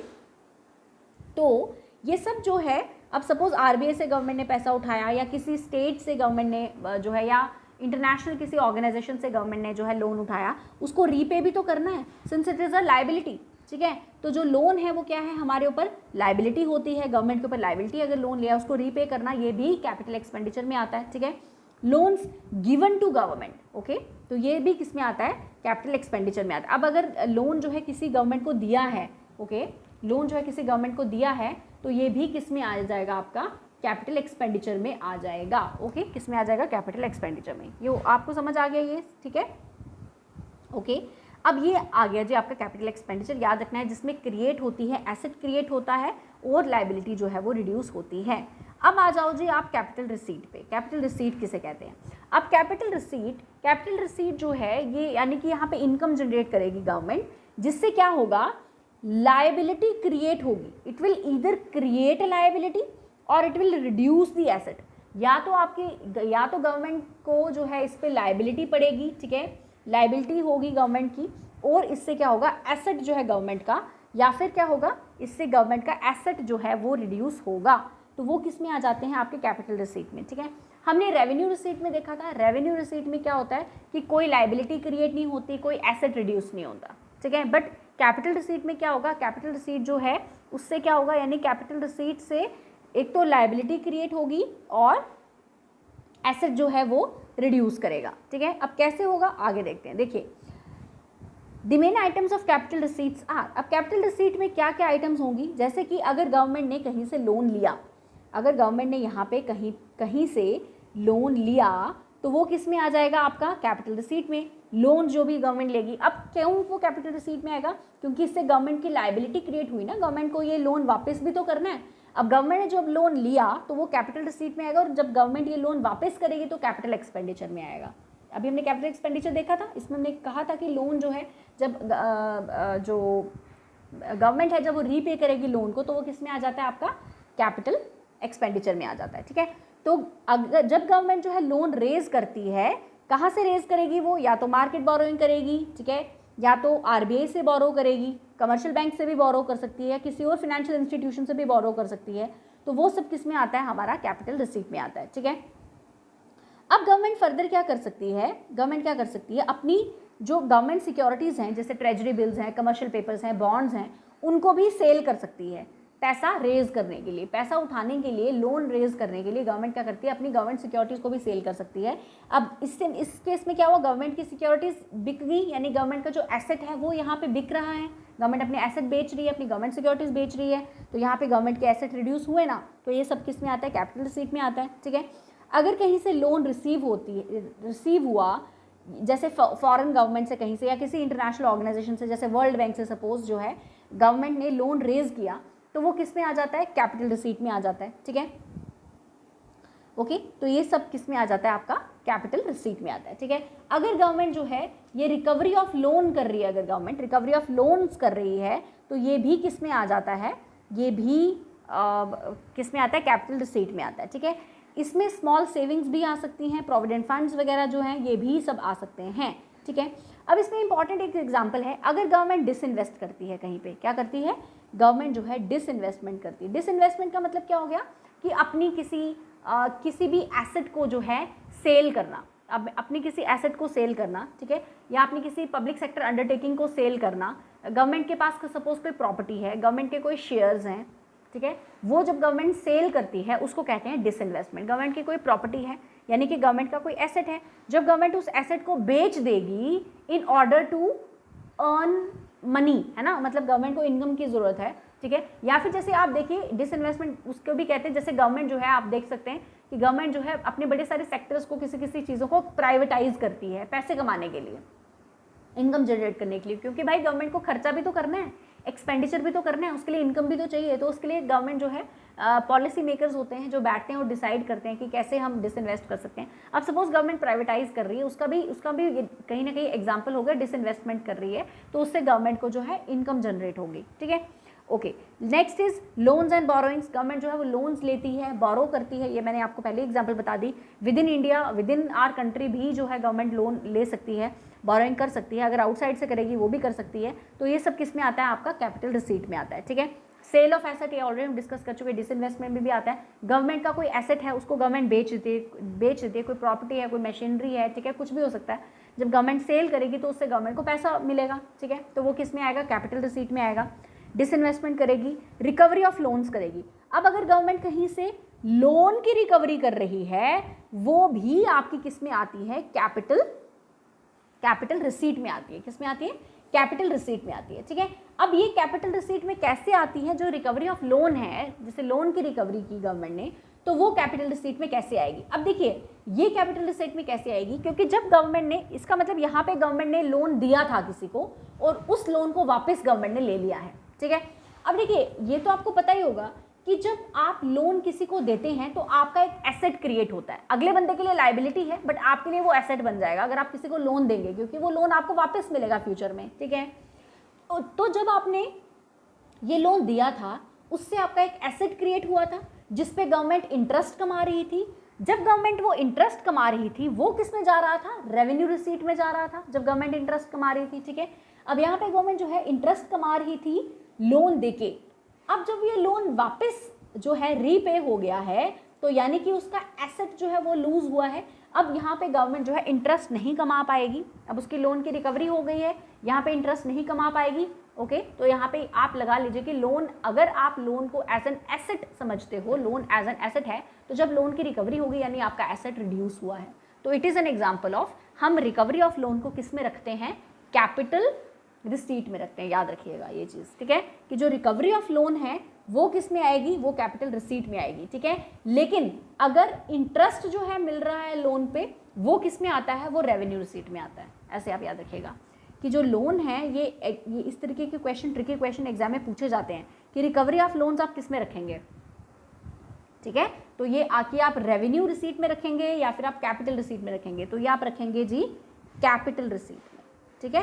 तो ये सब जो है, अब सपोज RBI से गवर्नमेंट ने पैसा उठाया, या किसी स्टेट से गवर्नमेंट ने जो है, या इंटरनेशनल किसी ऑर्गेनाइजेशन से गवर्नमेंट ने जो है लोन उठाया, उसको रीपे भी तो करना है, since it is a liability, ठीक है। तो जो लोन है वो क्या है, हमारे ऊपर लायबिलिटी होती है, गवर्नमेंट के ऊपर लायबिलिटी, अगर लोन लिया उसको रीपे करना, ये भी कैपिटल एक्सपेंडिचर में आता है, ठीक है। Loans given to government, okay, तो ये भी किस में आता है, कैपिटल एक्सपेंडिचर में आता है। अब अगर लोन जो है किसी गवर्नमेंट को दिया है, ओके, लोन जो है किसी गवर्नमेंट को दिया है, तो ये भी किस में आ जाएगा, आपका कैपिटल एक्सपेंडिचर में आ जाएगा, ओके, किस में आ जाएगा, कैपिटल एक्सपेंडिचर में। ये आपको समझ आ गया ये, ठीक है, ओके। अब ये आ गया जी आपका कैपिटल एक्सपेंडिचर, याद रखना है, जिसमें क्रिएट होती है, एसेट क्रिएट होता है, और लायबिलिटी जो है वो रिड्यूस होती है। अब आ जाओ जी आप कैपिटल रिसीट पे। कैपिटल रिसीट किसे कहते हैं? अब कैपिटल रिसीट जो है ये यानी कि यहाँ पे इनकम जनरेट करेगी गवर्नमेंट, जिससे क्या होगा, लायबिलिटी क्रिएट होगी। It will either create a liability और it will reduce the asset. या तो गवर्नमेंट को जो है इस पर लायबिलिटी पड़ेगी, ठीक है, लायबिलिटी होगी गवर्नमेंट की, और इससे क्या होगा, एसेट जो है गवर्नमेंट का, या फिर क्या होगा, इससे गवर्नमेंट का एसेट जो है वो रिड्यूस होगा। तो वो किस में आ जाते हैं, आपके कैपिटल रिसीट में, ठीक है। हमने रेवेन्यू रिसीट में देखा था, रेवेन्यू रिसीट में क्या होता है कि कोई लायबिलिटी क्रिएट नहीं होती, कोई एसेट रिड्यूस नहीं होता, ठीक है। बट कैपिटल रिसीट में क्या होगा, कैपिटल रिसीट जो है उससे क्या होगा, यानी कैपिटल रिसीट से एक तो लायबिलिटी क्रिएट होगी और एसेट जो है वो रिड्यूस करेगा, ठीक है। अब कैसे होगा आगे देखते हैं। देखिए, the main items of capital receipts are, अब कैपिटल रिसीट में क्या क्या आइटम्स होंगी, जैसे कि अगर गवर्नमेंट ने कहीं से लोन लिया, अगर गवर्नमेंट ने यहाँ पे कहीं से लोन लिया तो वो किस में आ जाएगा आपका कैपिटल रिसीट में। लोन जो भी गवर्नमेंट लेगी, अब क्यों वो कैपिटल रिसीट में आएगा, क्योंकि इससे गवर्नमेंट की लायबिलिटी क्रिएट हुई ना, गवर्नमेंट को ये लोन वापस भी तो करना है। अब गवर्नमेंट ने जब लोन लिया तो वो कैपिटल रिसीट में आएगा, और जब गवर्नमेंट ये लोन वापस करेगी तो कैपिटल एक्सपेंडिचर में आएगा। अभी हमने कैपिटल एक्सपेंडिचर देखा था, इसमें हमने कहा था कि लोन जो है जब जो गवर्नमेंट है जब वो रीपे करेगी लोन को तो वो किस में आ जाता है आपका कैपिटल एक्सपेंडिचर में आ जाता है, ठीक है। तो अगर जब गवर्नमेंट जो है लोन रेज करती है, कहाँ से रेज करेगी वो, या तो मार्केट बोरोइंग करेगी, ठीक है, या तो आरबीआई से बोरो करेगी, कमर्शियल बैंक से भी बोरो कर सकती है, किसी और फाइनेंशियल इंस्टीट्यूशन से भी बोरो कर सकती है, तो वो सब किस में आता है, हमारा कैपिटल रिसीट में आता है, ठीक है। अब गवर्नमेंट फर्दर क्या कर सकती है, गवर्नमेंट क्या कर सकती है, अपनी जो गवर्नमेंट सिक्योरिटीज़ हैं जैसे ट्रेजरी बिल्स हैं, कमर्शियल पेपर्स हैं, बॉन्ड्स हैं, उनको भी सेल कर सकती है पैसा रेज करने के लिए, पैसा उठाने के लिए, लोन रेज करने के लिए गवर्नमेंट क्या करती है, अपनी गवर्नमेंट सिक्योरिटीज़ को भी सेल कर सकती है। अब इससे इस केस में क्या हुआ, गवर्नमेंट की सिक्योरिटीज़ बिक गई, यानी गवर्नमेंट का जो एसेट है वो यहाँ पे बिक रहा है, गवर्नमेंट अपने एसेट बेच रही है, अपनी गवर्नमेंट सिक्योरिटीज़ बेच रही है, तो यहाँ पे गवर्नमेंट के एसेट रिड्यूस हुए ना, तो ये सब किस में आता है, कैपिटल रिसीट में आता है, ठीक है। अगर कहीं से लोन रिसीव हुआ, जैसे फॉरेन गवर्नमेंट से कहीं से या किसी इंटरनेशनल ऑर्गेनाइजेशन से, जैसे वर्ल्ड बैंक से सपोज जो है गवर्नमेंट ने लोन रेज किया, तो वो किस में आ जाता है, कैपिटल रिसीट में आ जाता है, ठीक है। ओके, तो ये सब किस में आ जाता है, आपका कैपिटल रिसीट में आता है, ठीक है। अगर गवर्नमेंट जो है ये रिकवरी ऑफ लोन कर रही है, अगर गवर्नमेंट रिकवरी ऑफ लोन्स कर रही है तो ये भी किस में आ जाता है, ये भी किस में आता है, कैपिटल रिसीट में आता है, ठीक है। इसमें स्मॉल सेविंग्स भी आ सकती हैं, प्रोविडेंट फंड्स वगैरह जो हैं ये भी सब आ सकते हैं, ठीक है। अब इसमें इंपॉर्टेंट एक एग्जांपल है, अगर गवर्नमेंट डिसइन्वेस्ट करती है कहीं पे, क्या करती है गवर्नमेंट जो है डिसइन्वेस्टमेंट करती है। डिसइन्वेस्टमेंट का मतलब क्या हो गया कि अपनी किसी भी एसेट को जो है सेल करना, अब अपनी किसी एसेट को सेल करना, ठीक है, या अपनी किसी पब्लिक सेक्टर अंडरटेकिंग को सेल करना। गवर्नमेंट के पास सपोज कोई प्रॉपर्टी है, गवर्नमेंट के कोई शेयर्स हैं, ठीक है, वो जब गवर्नमेंट सेल करती है उसको कहते हैं डिसइन्वेस्टमेंट। गवर्नमेंट की कोई प्रॉपर्टी है, यानी कि गवर्नमेंट का कोई एसेट है, जब गवर्नमेंट उस एसेट को बेच देगी in order to earn money, है ना, मतलब गवर्नमेंट को इनकम की ज़रूरत है, ठीक है। या फिर जैसे आप देखिए डिसइन्वेस्टमेंट उसको भी कहते हैं, जैसे गवर्नमेंट जो है आप देख सकते हैं कि गवर्नमेंट जो है अपने बड़े सारे सेक्टर्स को किसी चीज़ों को प्राइवेटाइज करती है पैसे कमाने के लिए, इनकम जनरेट करने के लिए, क्योंकि भाई गवर्नमेंट को खर्चा भी तो करना है, एक्सपेंडिचर भी तो करना है, उसके लिए इनकम भी तो चाहिए, तो उसके लिए गवर्नमेंट जो है पॉलिसी मेकर्स होते हैं जो बैठते हैं और डिसाइड करते हैं कि कैसे हम डिसइन्वेस्ट कर सकते हैं। अब सपोज गवर्नमेंट प्राइवेटाइज कर रही है, उसका भी कहीं ना कहीं एग्जाम्पल हो गया, डिसइन्वेस्टमेंट कर रही है, तो उससे गवर्नमेंट को जो है इनकम जनरेट होगी, ठीक है। Okay, next is loans and borrowings. Government जो है वो लोन्स लेती है, बोरो करती है, ये मैंने आपको पहले एग्जांपल बता दी। Within India, within our country भी जो है गवर्नमेंट लोन ले सकती है, बोरोइंग कर सकती है, अगर आउटसाइड से करेगी वो भी कर सकती है, तो ये सब किस में आता है, आपका कैपिटल रिसीट में आता है, ठीक है। सेल ऑफ एसेट, ये ऑलरेडी हम डिस्कस कर चुके हैं, डिसइन्वेस्टमेंट में भी आता है। गवर्नमेंट का कोई एसेट है उसको गवर्नमेंट बेच देती है, कोई प्रॉपर्टी है, कोई मशीनरी है, ठीक है, कुछ भी हो सकता है, जब गवर्नमेंट सेल करेगी तो उससे गवर्नमेंट को पैसा मिलेगा, ठीक है, तो वो किस में आएगा, कैपिटल रिसीट में आएगा। डिसइन्वेस्टमेंट करेगी, रिकवरी ऑफ लोन्स करेगी। अब अगर गवर्नमेंट कहीं से लोन की रिकवरी कर रही है, वो भी आपकी किस में आती है, कैपिटल रिसीट में आती है, किस में आती है, कैपिटल रिसीट में आती है, ठीक है। अब ये कैपिटल रिसीट में कैसे आती है, जो रिकवरी ऑफ लोन है, जैसे लोन की रिकवरी की गवर्नमेंट ने, तो वो कैपिटल रिसीट में कैसे आएगी। अब देखिए ये कैपिटल रिसीट में कैसे आएगी, क्योंकि जब गवर्नमेंट ने, इसका मतलब यहाँ पे गवर्नमेंट ने लोन दिया था किसी को और उस लोन को वापस गवर्नमेंट ने ले लिया है, ठीक है। अब देखिए ये तो आपको पता ही होगा कि जब आप लोन किसी को देते हैं तो आपका एक एसेट क्रिएट होता है, अगले बंदे के लिए लायबिलिटी है बट आपके लिए वो एसेट बन जाएगा अगर आप किसी को लोन देंगे, क्योंकि वो लोन आपको वापस मिलेगा फ्यूचर में, ठीक है। तो जब आपने ये लोन दिया था उससे आपका एक एसेट क्रिएट हुआ था जिसपे गवर्नमेंट इंटरेस्ट कमा रही थी। जब गवर्नमेंट वो इंटरेस्ट कमा रही थी वो किस में जा रहा था, रेवेन्यू रिसीट में जा रहा था, जब गवर्नमेंट इंटरेस्ट कमा रही थी, ठीक है। अब यहाँ पे गवर्नमेंट जो है इंटरेस्ट कमा रही थी लोन देके। अब जब ये लोन वापस जो है रीपे हो गया है तो यानी कि उसका एसेट जो है वो लूज हुआ है। अब यहाँ पे गवर्नमेंट जो है इंटरेस्ट नहीं कमा पाएगी, अब उसकी लोन की रिकवरी हो गई है, यहाँ पे इंटरेस्ट नहीं कमा पाएगी, ओके। तो यहाँ पे आप लगा लीजिए कि लोन, अगर आप लोन को एज एन एसेट समझते हो, लोन एज एन एसेट है, तो जब लोन की रिकवरी होगी यानी आपका एसेट रिड्यूस हुआ है। तो it is an example of, हम रिकवरी ऑफ लोन को किस में रखते हैं, कैपिटल रिसीट में रखते हैं, याद रखिएगा ये चीज़, ठीक है, कि जो रिकवरी ऑफ लोन है वो किस में आएगी, वो कैपिटल रिसीट में आएगी, ठीक है। लेकिन अगर इंटरेस्ट जो है मिल रहा है लोन पे, वो किस में आता है, वो रेवेन्यू रिसीट में आता है। ऐसे आप याद रखिएगा कि जो लोन है ये इस तरीके के क्वेश्चन, ट्रिकी क्वेश्चन एग्जाम में पूछे जाते हैं कि रिकवरी ऑफ लोन्स आप किस में रखेंगे, ठीक है। तो ये आके आप रेवेन्यू रिसीट में रखेंगे या फिर आप कैपिटल रिसीट में रखेंगे, तो ये आप रखेंगे जी कैपिटल रिसीट में, ठीक है।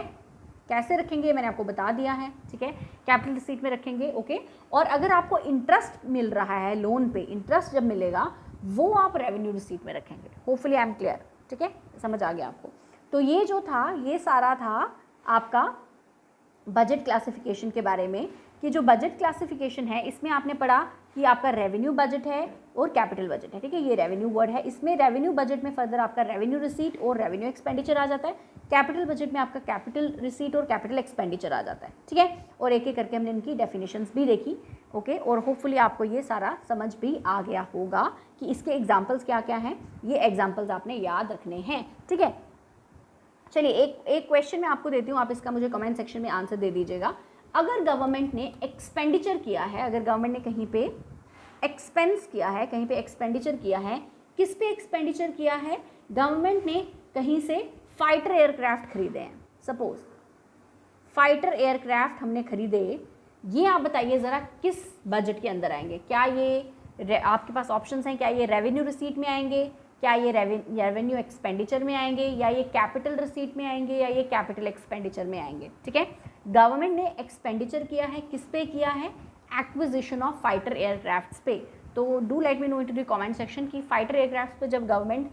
कैसे रखेंगे मैंने आपको बता दिया है, ठीक है, कैपिटल रिसीट में रखेंगे, ओके। और अगर आपको इंटरेस्ट मिल रहा है लोन पे, इंटरेस्ट जब मिलेगा वो आप रेवेन्यू रिसीट में रखेंगे। होपफुली आई एम क्लियर, ठीक है, समझ आ गया आपको। तो ये जो था, ये सारा था आपका बजट क्लासिफिकेशन के बारे में, कि जो बजट क्लासिफिकेशन है इसमें आपने पढ़ा कि आपका रेवेन्यू बजट है और कैपिटल बजट है, ठीक है। ये रेवेन्यू वर्ड है, इसमें रेवेन्यू बजट में फर्दर आपका रेवेन्यू रिसीट और रेवेन्यू एक्सपेंडिचर आ जाता है। कैपिटल बजट में आपका कैपिटल रिसीट और कैपिटल एक्सपेंडिचर आ जाता है, ठीक है। और एक एक करके हमने इनकी डेफिनेशंस भी देखी, ओके। और होपफुली आपको ये सारा समझ भी आ गया होगा कि इसके एग्जाम्पल्स क्या क्या हैं। ये एग्जाम्पल्स आपने याद रखने हैं, ठीक है। चलिए एक क्वेश्चन मैं आपको देती हूँ, आप इसका मुझे कमेंट सेक्शन में आंसर दे दीजिएगा। अगर गवर्नमेंट ने एक्सपेंडिचर किया है, अगर गवर्नमेंट ने कहीं पे एक्सपेंस किया है, कहीं पे एक्सपेंडिचर किया है, किस पे एक्सपेंडिचर किया है, गवर्नमेंट ने कहीं से फाइटर एयरक्राफ्ट खरीदे हैं, सपोज फाइटर एयरक्राफ्ट हमने खरीदे, ये आप बताइए ज़रा किस बजट के अंदर आएंगे। क्या ये आपके पास ऑप्शंस हैं, क्या ये रेवेन्यू रिसीट में आएंगे, क्या ये रेवेन्यू एक्सपेंडिचर में आएंगे, या ये कैपिटल रिसीट में आएंगे, या ये कैपिटल एक्सपेंडिचर में आएंगे, ठीक है। गवर्नमेंट ने एक्सपेंडिचर किया है, किस पे किया है, एक्विजिशन ऑफ फाइटर एयरक्राफ्ट्स पे। तो do let me know into the comment section कि फाइटर एयरक्राफ्ट्स पे जब गवर्नमेंट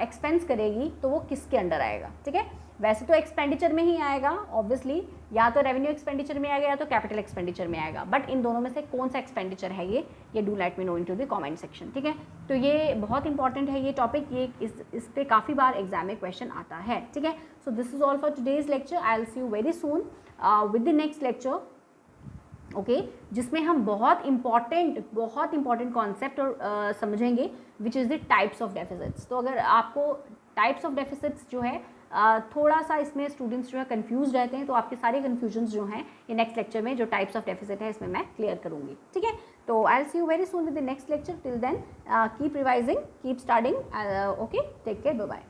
एक्सपेंस करेगी तो वो किसके अंडर आएगा, ठीक है। वैसे तो एक्सपेंडिचर में ही आएगा ऑब्वियसली, या तो रेवेन्यू एक्सपेंडिचर में आएगा या तो कैपिटल एक्सपेंडिचर में आएगा, बट इन दोनों में से कौन सा एक्सपेंडिचर है ये do let me know into the comment section, ठीक है। तो ये बहुत इंपॉर्टेंट है ये टॉपिक, ये इस पे काफ़ी बार एग्जाम में क्वेश्चन आता है, ठीक है। So this is all for today's lecture, I will see you very soon with the next lecture, okay, जिसमें हम बहुत इंपॉर्टेंट कॉन्सेप्ट और समझेंगे which is the types of deficits. तो अगर आपको टाइप्स ऑफ डेफिसिट्स जो है थोड़ा सा इसमें स्टूडेंट्स जो है कंफ्यूज रहते हैं, तो आपके सारे कन्फ्यूजन्स जो हैं ये नेक्स्ट लेक्चर में जो टाइप्स ऑफ डेफिसिट है इसमें मैं क्लियर करूँगी, ठीक है। तो I will see you very soon with the next lecture, till then keep revising, keep studying, okay, take care, bye bye.